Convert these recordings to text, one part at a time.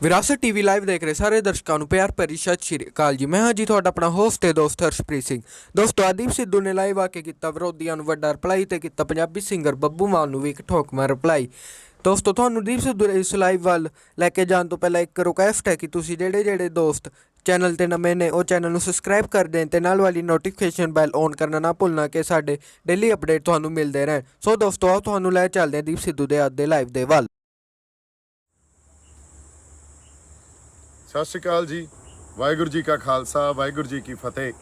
ਵਿਰਾਸਤ TV live ਦੇਖ ਰਹੇ ਸਾਰੇ ਦਰਸ਼ਕਾਂ ਨੂੰ ਪਿਆਰ ਭਰੀ ਸਤਿ ਸ਼੍ਰੀ ਅਕਾਲ ਜੀ। ਮੈਂ ਹਾਂ ਜੀ ਤੁਹਾਡਾ ਆਪਣਾ ਹੋਸਟ ਤੇ ਦੋਸਤ ਹਰਸ਼ਪ੍ਰੀਤ ਸਿੰਘ। ਦੋਸਤੋ ਆਦੀਪ ਸਿੱਧੂ ਨੇ ਲਾਈਵ ਆ ਕੇ ਕੀਤਾ ਵਿਰੋਧੀਆਂ ਨੂੰ ਵੱਡਾ ਰਿਪਲਾਈ ਤੇ ਕੀਤਾ ਪੰਜਾਬੀ ਸਿੰਗਰ ਬੱਬੂ ਮਾਨ ਨੂੰ ਵੀ ਇੱਕ ਠੋਕਵਾਂ ਰਿਪਲਾਈ। ਦੋਸਤੋ ਤੁਹਾਨੂੰ ਦੀਪ ਸਿੱਧੂ ਦੇ ਇਸ ਲਾਈਵ ਵੱਲ ਲੈ ਕੇ ਜਾਣ ਤੋਂ ਪਹਿਲਾਂ ਇੱਕ ਰਿਕੁਐਸਟ ਹੈ ਕਿ ਤੁਸੀਂ ਜਿਹੜੇ ਦੋਸਤ ਚੈਨਲ ਤੇ ਨਵੇਂ ਨੇ ਉਹ ਚੈਨਲ ਨੂੰ ਸਬਸਕ੍ਰਾਈਬ ਕਰ ਦੇਣ ਤੇ ਨਾਲ ਵਾਲੀ ਨੋਟੀਫਿਕੇਸ਼ਨ ਬੈਲ ਔਨ ਕਰਨਾ ਨਾ ਭੁੱਲਣਾ ਕਿ ਸਾਡੇ ਡੇਲੀ ਅਪਡੇਟ ਤੁਹਾਨੂੰ ਮਿਲਦੇ ਰਹਿਣ। ਸੋ ਦੋਸਤੋ ਆਓ ਤੁਹਾਨੂੰ ਲੈ ਚੱਲਦੇ ਹਾਂ ਦੀਪ ਸਿੱਧੂ ਦੇ ਅੱਜ ਦੇ ਲਾਈਵ ਦੇ ਵੱਲ। ਸਤਿ ਸ਼੍ਰੀ ਅਕਾਲ ਜੀ। ਵਾਹਿਗੁਰੂ ਜੀ ਕਾ ਖਾਲਸਾ, ਵਾਹਿਗੁਰੂ ਜੀ ਕੀ ਫਤਿਹ।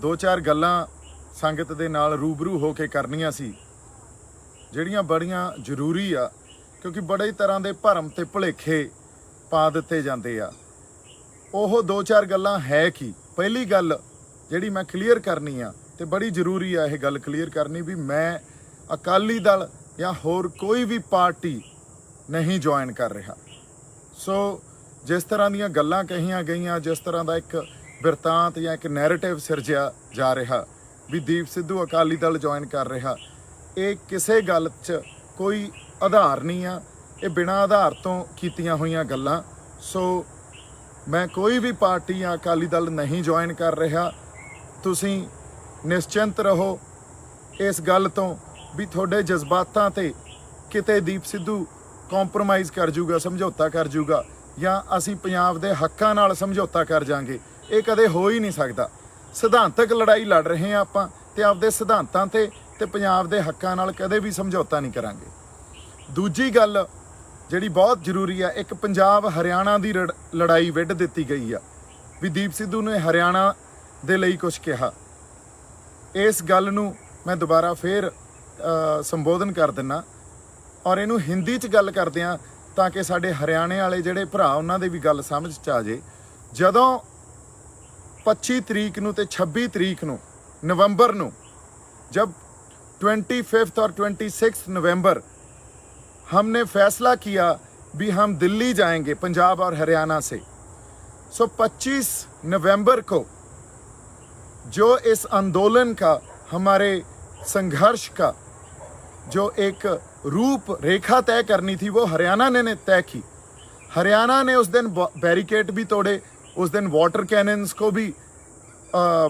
ਦੋ ਚਾਰ ਗੱਲਾਂ ਸੰਗਤ ਦੇ ਨਾਲ ਰੂਬਰੂ ਹੋ ਕੇ ਕਰਨੀਆਂ ਸੀ ਜਿਹੜੀਆਂ ਬੜੀਆਂ ਜ਼ਰੂਰੀ ਆ, ਕਿਉਂਕਿ ਬੜੇ ਤਰ੍ਹਾਂ ਦੇ ਭਰਮ ਤੇ ਭੁਲੇਖੇ ਪਾ ਦਿੱਤੇ ਜਾਂਦੇ ਆ। ਉਹ ਦੋ ਚਾਰ ਗੱਲਾਂ ਹੈ ਕੀ, ਪਹਿਲੀ ਗੱਲ ਜਿਹੜੀ ਮੈਂ ਕਲੀਅਰ ਕਰਨੀ ਆ ਤੇ ਬੜੀ ਜ਼ਰੂਰੀ ਆ ਇਹ ਗੱਲ ਕਲੀਅਰ ਕਰਨੀ ਵੀ ਮੈਂ ਅਕਾਲੀ ਦਲ ਜਾਂ ਹੋਰ ਕੋਈ ਵੀ ਪਾਰਟੀ ਨਹੀਂ ਜੁਆਇਨ ਕਰ ਰਿਹਾ। ਸੋ ਜਿਸ ਤਰ੍ਹਾਂ ਦੀਆਂ ਗੱਲਾਂ ਕਹੀਆਂ ਗਈਆਂ, ਜਿਸ ਤਰ੍ਹਾਂ ਦਾ ਇੱਕ ਬਿਰਤਾਂਤ ਜਾਂ ਇੱਕ ਨੈਰੇਟਿਵ ਸਿਰਜਿਆ ਜਾ ਰਿਹਾ ਵੀ ਦੀਪ ਸਿੱਧੂ ਅਕਾਲੀ ਦਲ ਜੁਆਇਨ ਕਰ ਰਿਹਾ, ਇਹ ਕਿਸੇ ਗੱਲ 'ਚ ਕੋਈ ਆਧਾਰ ਨਹੀਂ ਆ। ਇਹ ਬਿਨਾਂ ਆਧਾਰ ਤੋਂ ਕੀਤੀਆਂ ਹੋਈਆਂ ਗੱਲਾਂ। ਸੋ ਮੈਂ ਕੋਈ ਵੀ ਪਾਰਟੀ ਜਾਂ ਅਕਾਲੀ ਦਲ ਨਹੀਂ ਜੁਆਇਨ ਕਰ ਰਿਹਾ। ਤੁਸੀਂ ਨਿਸ਼ਚਿੰਤ ਰਹੋ ਇਸ ਗੱਲ ਤੋਂ ਵੀ ਤੁਹਾਡੇ ਜਜ਼ਬਾਤਾਂ 'ਤੇ ਕਿਤੇ ਦੀਪ ਸਿੱਧੂ ਕੰਪਰੋਮਾਈਜ਼ ਕਰ ਜੂਗਾ, ਸਮਝੌਤਾ ਕਰ ਜੂਗਾ, ਜਾਂ ਅਸੀਂ ਪੰਜਾਬ ਦੇ ਹੱਕਾਂ ਨਾਲ ਸਮਝੌਤਾ ਕਰ ਜਾਾਂਗੇ। ਇਹ ਕਦੇ ਹੋ ਹੀ ਨਹੀਂ ਸਕਦਾ। ਸਿਧਾਂਤਕ ਲੜਾਈ ਲੜ ਰਹੇ ਹਾਂ ਆਪਾਂ ਤੇ ਆਪਦੇ ਸਿਧਾਂਤਾਂ ਤੇ ਪੰਜਾਬ ਦੇ ਹੱਕਾਂ ਨਾਲ ਕਦੇ ਵੀ ਸਮਝੌਤਾ ਨਹੀਂ ਕਰਾਂਗੇ। ਦੂਜੀ ਗੱਲ ਜਿਹੜੀ ਬਹੁਤ ਜ਼ਰੂਰੀ ਆ, ਇੱਕ ਪੰਜਾਬ ਹਰਿਆਣਾ ਦੀ ਲੜਾਈ ਵਿੱਢ ਦਿੱਤੀ ਗਈ ਆ ਵੀ ਦੀਪ ਸਿੱਧੂ ਨੇ ਹਰਿਆਣਾ ਦੇ ਲਈ ਕੁਝ ਕਿਹਾ। ਇਸ ਗੱਲ ਨੂੰ ਮੈਂ ਦੁਬਾਰਾ ਫੇਰ ਸੰਬੋਧਨ ਕਰ ਦਿੰਦਾ ਔਰ ਇਹਨੂੰ ਹਿੰਦੀ 'ਚ ਗੱਲ ਕਰਦੇ ਹਾਂ ਤਾਂ ਕਿ ਸਾਡੇ ਹਰਿਆਣੇ ਵਾਲੇ ਜਿਹੜੇ ਭਰਾ ਉਹਨਾਂ ਦੇ ਵੀ ਗੱਲ ਸਮਝ 'ਚ ਆ ਜੇ। ਜਦੋਂ 25 ਤਰੀਕ ਨੂੰ ਤੇ 26 ਤਰੀਕ ਨੂੰ ਨਵੰਬਰ ਨੂੰ जब 25 और 26 नवंबर हमने फैसला किया भी हम दिल्ली जाएंगे पंजाब और हरियाणा से, सो 25 नवंबर को जो इस आंदोलन का, हमारे संघर्ष का जो एक रूप रेखा तय करनी थी वो हरियाणा ने तय की। हरियाणा ने उस दिन बैरिकेड भी तोड़े, उस दिन वाटर कैनन्स को भी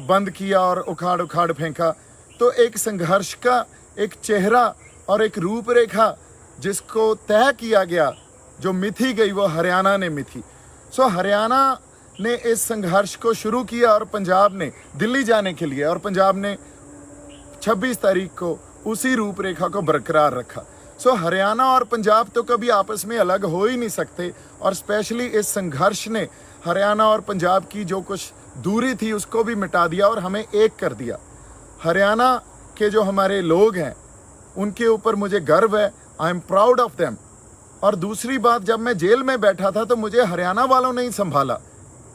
बंद किया और उखाड़ फेंका। तो एक संघर्ष का एक चेहरा और एक रूपरेखा जिसको तय किया गया, जो मिथी गई, वो हरियाणा ने मिथी। सो हरियाणा ने इस संघर्ष को शुरू किया और पंजाब ने दिल्ली जाने के लिए, और पंजाब ने 26 तारीख को उसी रूपरेखा को बरकरार रखा। सो हरियाणा और पंजाब तो कभी आपस में अलग हो ही नहीं सकते, और स्पेशली इस संघर्ष ने हरियाणा और पंजाब की जो कुछ दूरी थी उसको भी मिटा दिया और हमें एक कर दिया। हरियाणा के जो हमारे लोग हैं उनके ऊपर मुझे गर्व है, I am proud of them. और दूसरी बात, जब मैं जेल में बैठा था तो मुझे हरियाणा वालों ने ही संभाला।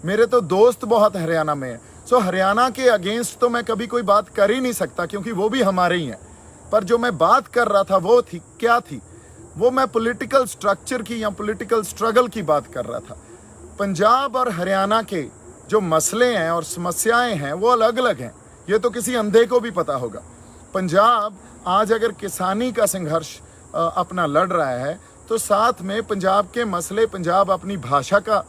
मेरे तो दोस्त बहुत हरियाणा में हैं। सो हरियाणा के अगेंस्ट तो मैं कभी कोई बात कर ही नहीं सकता क्योंकि वो भी हमारे ही हैं। पर जो मैं बात कर रहा था वो थी क्या थी, वो मैं पॉलिटिकल स्ट्रक्चर की या पॉलिटिकल स्ट्रगल की बात कर रहा था। पंजाब और हरियाणा के जो मसले हैं और समस्याएं हैं वो अलग अलग हैं, ये तो किसी अंधे को भी पता होगा। पंजाब आज अगर किसानी का संघर्ष अपना लड़ रहा है तो साथ में पंजाब के मसले, पंजाब अपनी भाषा का,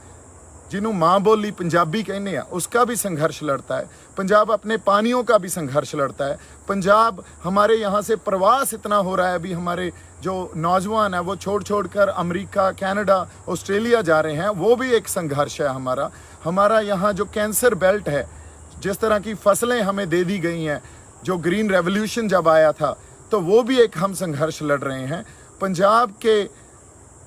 जिन्हों माँ बोली पंजाबी कहने हैं, उसका भी संघर्ष लड़ता है। पंजाब अपने पानियों का भी संघर्ष लड़ता है। पंजाब, हमारे यहाँ से प्रवास इतना हो रहा है, अभी हमारे जो नौजवान हैं वो छोड़ कर अमेरिका, कनाडा, ऑस्ट्रेलिया जा रहे हैं, वो भी एक संघर्ष है हमारा। हमारा यहाँ जो कैंसर बेल्ट है, जिस तरह की फसलें हमें दे दी गई हैं, जो ग्रीन रेवोल्यूशन जब आया था तो वो भी एक हम संघर्ष लड़ रहे हैं। पंजाब के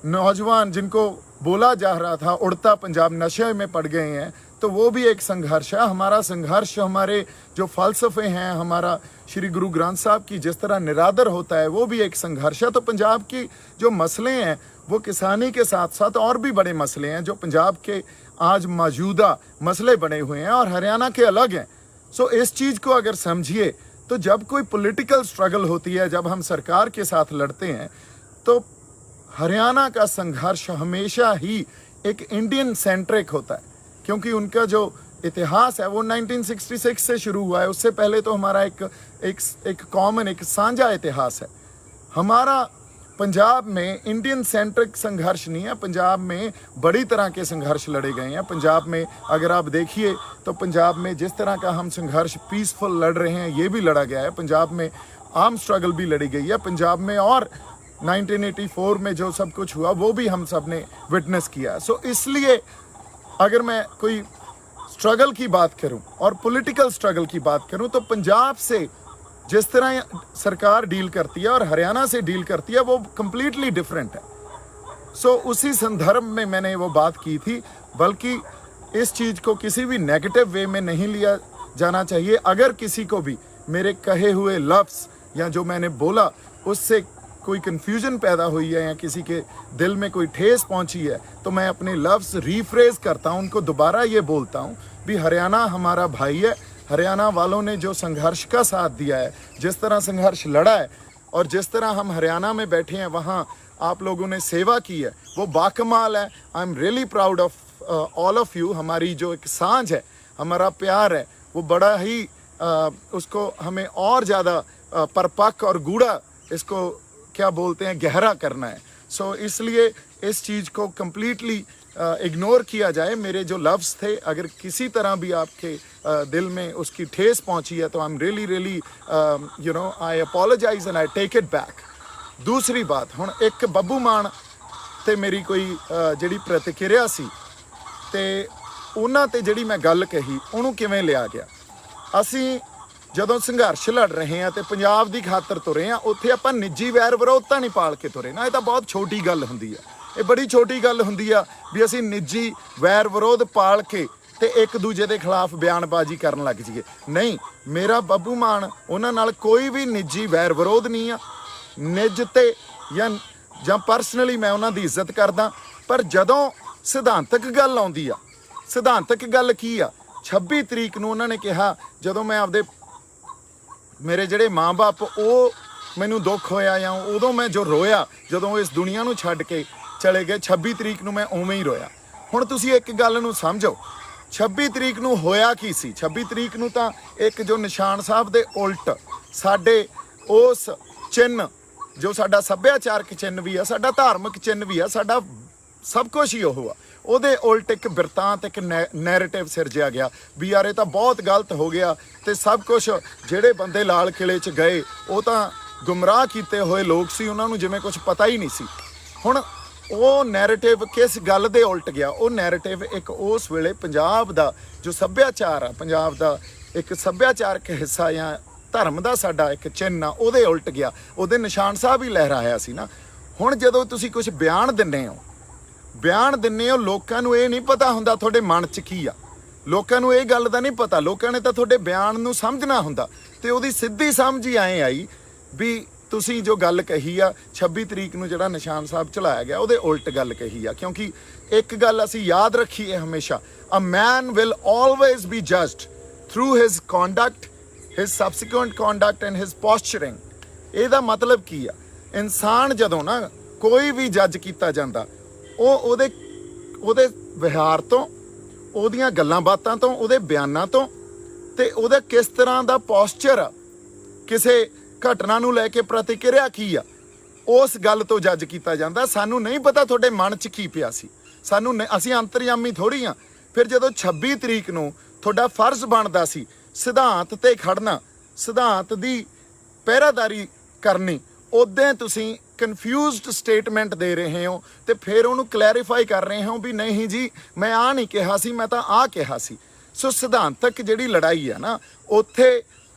नौजवान जिनको बोला जा रहा था उड़ता पंजाब, नशे में पड़ गए हैं, तो वो भी एक संघर्ष है। हमारा संघर्ष, हमारे जो फ़लसफ़े हैं, हमारा श्री गुरु ग्रंथ साहब की जिस तरह निरादर होता है वो भी एक संघर्ष है। तो पंजाब की जो मसले हैं वो किसानी के साथ साथ और भी बड़े मसले हैं जो पंजाब के आज मौजूदा मसले बने हुए हैं और हरियाणा के अलग हैं। सो इस चीज़ को अगर समझिए तो जब कोई पॉलिटिकल स्ट्रगल होती है, जब हम सरकार के साथ लड़ते हैं, तो हरियाणा का संघर्ष हमेशा ही एक इंडियन सेंट्रिक होता है, क्योंकि उनका जो इतिहास है वो 1966 से शुरू हुआ है। उससे पहले तो हमारा एक कॉमन, एक साझा इतिहास है। हमारा पंजाब में इंडियन सेंट्रिक संघर्ष नहीं है, पंजाब में बड़ी तरह के संघर्ष लड़े गए हैं। पंजाब में अगर आप देखिए तो पंजाब में जिस तरह का हम संघर्ष पीसफुल लड़ रहे हैं ये भी लड़ा गया है। पंजाब में आर्म स्ट्रगल भी लड़ी गई है पंजाब में, और 1984 में जो सब कुछ हुआ वो भी हम सब ने विटनेस किया। सो इसलिए अगर मैं कोई स्ट्रगल की बात करूं और पॉलिटिकल स्ट्रगल की बात करूं तो पंजाब से जिस तरह सरकार डील करती है और हरियाणा से डील करती है वो कंप्लीटली डिफरेंट है। सो उसी संदर्भ में मैंने वो बात की थी, बल्कि इस चीज़ को किसी भी नेगेटिव वे में नहीं लिया जाना चाहिए। अगर किसी को भी मेरे कहे हुए लफ्ज़ या जो मैंने बोला उससे कोई कन्फ्यूजन पैदा हुई है या किसी के दिल में कोई ठेस पहुंची है तो मैं अपने लफ्ज़ रीफ्रेज करता हूं, उनको दोबारा ये बोलता हूं भी हरियाणा हमारा भाई है। हरियाणा वालों ने जो संघर्ष का साथ दिया है, जिस तरह संघर्ष लड़ा है और जिस तरह हम हरियाणा में बैठे हैं वहाँ आप लोगों ने सेवा की है वो बाकमाल है। आई am really proud of all of you. हमारी जो एक सांझ है, हमारा प्यार है, वो बड़ा ही उसको हमें और ज़्यादा परपक्व और गूढ़ा, इसको क्या बोलते हैं, गहरा करना है। सो इसलिए इस चीज़ को कम्प्लीटली इग्नोर किया जाए। मेरे जो लफ्ज़ थे अगर किसी तरह भी आपके दिल में उसकी ठेस पहुंची है तो I am really you know I apologise and I take it back. दूसरी बात, हुण एक बब्बू मान ते मेरी कोई जिहड़ी प्रतिक्रिया सी ते उन्हां ते जिहड़ी मैं गल कही उहनूं किवें लिया गया। ਅਸੀਂ ਜਦੋਂ ਸੰਘਰਸ਼ ਲੜ ਰਹੇ ਹਾਂ ਤੇ ਪੰਜਾਬ ਦੀ ਖਾਤਰ ਤੁਰੇ ਹਾਂ, ਉੱਥੇ ਆਪਾਂ ਨਿੱਜੀ ਵੈਰ ਵਿਰੋਧਤਾ ਨਹੀਂ ਪਾਲ ਕੇ ਤੁਰੇ ਨਾ। ਇਹ ਤਾਂ ਬਹੁਤ ਛੋਟੀ ਗੱਲ ਹੁੰਦੀ ਆ, ਇਹ ਬੜੀ ਛੋਟੀ ਗੱਲ ਹੁੰਦੀ ਆ ਵੀ ਅਸੀਂ ਨਿੱਜੀ ਵੈਰ ਵਿਰੋਧ ਪਾਲ ਕੇ ਤੇ ਇੱਕ ਦੂਜੇ ਦੇ ਖਿਲਾਫ ਬਿਆਨਬਾਜ਼ੀ ਕਰਨ ਲੱਗ ਜਾਈਏ। ਨਹੀਂ, ਮੇਰਾ ਬੱਬੂ ਮਾਨ ਉਹਨਾਂ ਨਾਲ ਕੋਈ ਵੀ ਨਿੱਜੀ ਵੈਰ ਵਿਰੋਧ ਨਹੀਂ ਆ। ਨਿੱਜ ਤੇ ਜਾਂ ਪਰਸਨਲੀ ਮੈਂ ਉਹਨਾਂ ਦੀ ਇੱਜ਼ਤ ਕਰਦਾ, ਪਰ ਜਦੋਂ ਸਿਧਾਂਤਕ ਗੱਲ ਆਉਂਦੀ ਆ, ਸਿਧਾਂਤਕ ਗੱਲ ਕੀ ਆ, 26 ਤਰੀਕ ਨੂੰ ਉਹਨਾਂ ਨੇ ਕਿਹਾ ਜਦੋਂ ਮੈਂ ਆਪਦੇ ਮੇਰੇ ਜਿਹੜੇ ਮਾਂ-ਬਾਪ ਉਹ ਮੈਨੂੰ ਦੁੱਖ ਹੋਇਆ ਜਾਂ ਉਦੋਂ ਮੈਂ ਜੋ ਰੋਇਆ ਜਦੋਂ ਇਸ ਦੁਨੀਆ ਨੂੰ ਛੱਡ ਕੇ ਚਲੇ ਗਏ, 26 ਤਰੀਕ ਨੂੰ ਮੈਂ ਉਵੇਂ ਹੀ ਰੋਇਆ। ਹੁਣ ਤੁਸੀਂ ਇੱਕ ਗੱਲ ਨੂੰ ਸਮਝੋ, 26 ਤਰੀਕ ਨੂੰ ਹੋਇਆ ਕੀ ਸੀ? 26 ਤਰੀਕ ਨੂੰ ਤਾਂ ਇੱਕ ਜੋ ਨਿਸ਼ਾਨ ਸਾਹਿਬ ਦੇ ਉਲਟ ਸਾਡੇ ਉਸ ਚਿੰਨ੍ਹ ਜੋ ਸਾਡਾ ਸੱਭਿਆਚਾਰਕ ਚਿੰਨ੍ਹ ਵੀ ਆ, ਸਾਡਾ ਧਾਰਮਿਕ ਚਿੰਨ੍ਹ ਵੀ ਆ, ਸਾਡਾ ਸਭ ਕੁਝ ਹੀ ਉਹ ਆ, ਉਹਦੇ ਉਲਟ ਇੱਕ ਬਿਰਤਾਂਤ, ਇੱਕ ਨੈਰੇਟਿਵ ਸਿਰਜਿਆ ਗਿਆ ਵੀ ਯਾਰ ਇਹ ਤਾਂ ਬਹੁਤ ਗਲਤ ਹੋ ਗਿਆ ਤੇ ਸਭ ਕੁਝ ਜਿਹੜੇ ਬੰਦੇ ਲਾਲ ਕਿਲੇ 'ਚ ਗਏ ਉਹ ਤਾਂ ਗੁੰਮਰਾਹ ਕੀਤੇ ਹੋਏ ਲੋਕ ਸੀ, ਉਹਨਾਂ ਨੂੰ ਜਿਵੇਂ ਕੁਝ ਪਤਾ ਹੀ ਨਹੀਂ ਸੀ। ਹੁਣ ਉਹ ਨੈਰੇਟਿਵ ਕਿਸ ਗੱਲ ਦੇ ਉਲਟ ਗਿਆ? ਉਹ ਨੈਰੇਟਿਵ ਇੱਕ ਉਸ ਵੇਲੇ ਪੰਜਾਬ ਦਾ ਜੋ ਸੱਭਿਆਚਾਰ ਆ, ਪੰਜਾਬ ਦਾ ਇੱਕ ਸੱਭਿਆਚਾਰਕ ਹਿੱਸਾ ਜਾਂ ਧਰਮ ਦਾ ਸਾਡਾ ਇੱਕ ਚਿੰਨ੍ਹ ਆ, ਉਹਦੇ ਉਲਟ ਗਿਆ। ਉਹਦੇ ਨਿਸ਼ਾਨ ਸਾਹਿਬ ਹੀ ਲਹਿਰਾਇਆ ਸੀ ਨਾ। ਹੁਣ ਜਦੋਂ ਤੁਸੀਂ ਕੁਝ ਬਿਆਨ ਦਿੰਦੇ ਹੋ ਲੋਕਾਂ ਨੂੰ ਇਹ ਨਹੀਂ ਪਤਾ ਹੁੰਦਾ ਤੁਹਾਡੇ ਮਨ 'ਚ ਕੀ ਆ, ਲੋਕਾਂ ਨੂੰ ਇਹ ਗੱਲ ਦਾ ਨਹੀਂ ਪਤਾ। ਲੋਕਾਂ ਨੇ ਤਾਂ ਤੁਹਾਡੇ ਬਿਆਨ ਨੂੰ ਸਮਝਣਾ ਹੁੰਦਾ ਤੇ ਉਹਦੀ ਸਿੱਧੀ ਸਮਝ ਹੀ ਐਂ ਆਈ ਵੀ ਤੁਸੀਂ ਜੋ ਗੱਲ ਕਹੀ ਆ 26 ਤਰੀਕ ਨੂੰ ਜਿਹੜਾ ਨਿਸ਼ਾਨ ਸਾਹਿਬ ਚਲਾਇਆ ਗਿਆ ਉਹਦੇ ਉਲਟ ਗੱਲ ਕਹੀ ਆ। ਕਿਉਂਕਿ ਇੱਕ ਗੱਲ ਅਸੀਂ ਯਾਦ ਰੱਖੀਏ ਹਮੇਸ਼ਾ, a man will always be judged through his conduct, his subsequent conduct and his posturing. ਇਹਦਾ ਮਤਲਬ ਕੀ ਆ? ਇਨਸਾਨ ਜਦੋਂ ਨਾ ਕੋਈ ਵੀ ਜੱਜ ਕੀਤਾ ਜਾਂਦਾ ਉਹ ਉਹਦੇ ਵਿਹਾਰ ਤੋਂ, ਉਹਦੀਆਂ ਗੱਲਾਂ ਬਾਤਾਂ ਤੋਂ, ਉਹਦੇ ਬਿਆਨਾਂ ਤੋਂ ਤੇ ਉਹਦਾ ਕਿਸ ਤਰ੍ਹਾਂ ਦਾ ਪੋਸਚਰ ਆ, ਕਿਸੇ ਘਟਨਾ ਨੂੰ ਲੈ ਕੇ ਪ੍ਰਤੀਕਿਰਿਆ ਕੀ ਆ, ਉਸ ਗੱਲ ਤੋਂ ਜੱਜ ਕੀਤਾ ਜਾਂਦਾ। ਸਾਨੂੰ ਨਹੀਂ ਪਤਾ ਤੁਹਾਡੇ ਮਨ 'ਚ ਕੀ ਪਿਆ ਸੀ, ਅਸੀਂ ਅੰਤਰਯਾਮੀ ਥੋੜ੍ਹੀ ਆ। ਫਿਰ ਜਦੋਂ 26 ਤਰੀਕ ਨੂੰ ਤੁਹਾਡਾ ਫਰਜ਼ ਬਣਦਾ ਸੀ ਸਿਧਾਂਤ ਤੇ ਖੜਨਾ, ਸਿਧਾਂਤ ਦੀ ਪਹਿਰਾਦਾਰੀ ਕਰਨੀ, ਉਦੋਂ ਤੁਸੀਂ ਕਨਫਿਊਜ਼ਡ ਸਟੇਟਮੈਂਟ ਦੇ ਰਹੇ ਹੋ ਤੇ ਫਿਰ ਉਹਨੂੰ ਕਲੈਰੀਫਾਈ ਕਰ ਰਹੇ ਹੋ ਵੀ ਨਹੀਂ ਜੀ ਮੈਂ ਆਹ ਨਹੀਂ ਕਿਹਾ ਸੀ, ਮੈਂ ਤਾਂ ਆਹ ਕਿਹਾ ਸੀ। ਸੋ ਸਿਧਾਂਤਕ ਜਿਹੜੀ ਲੜਾਈ ਆ ਨਾ, ਉੱਥੇ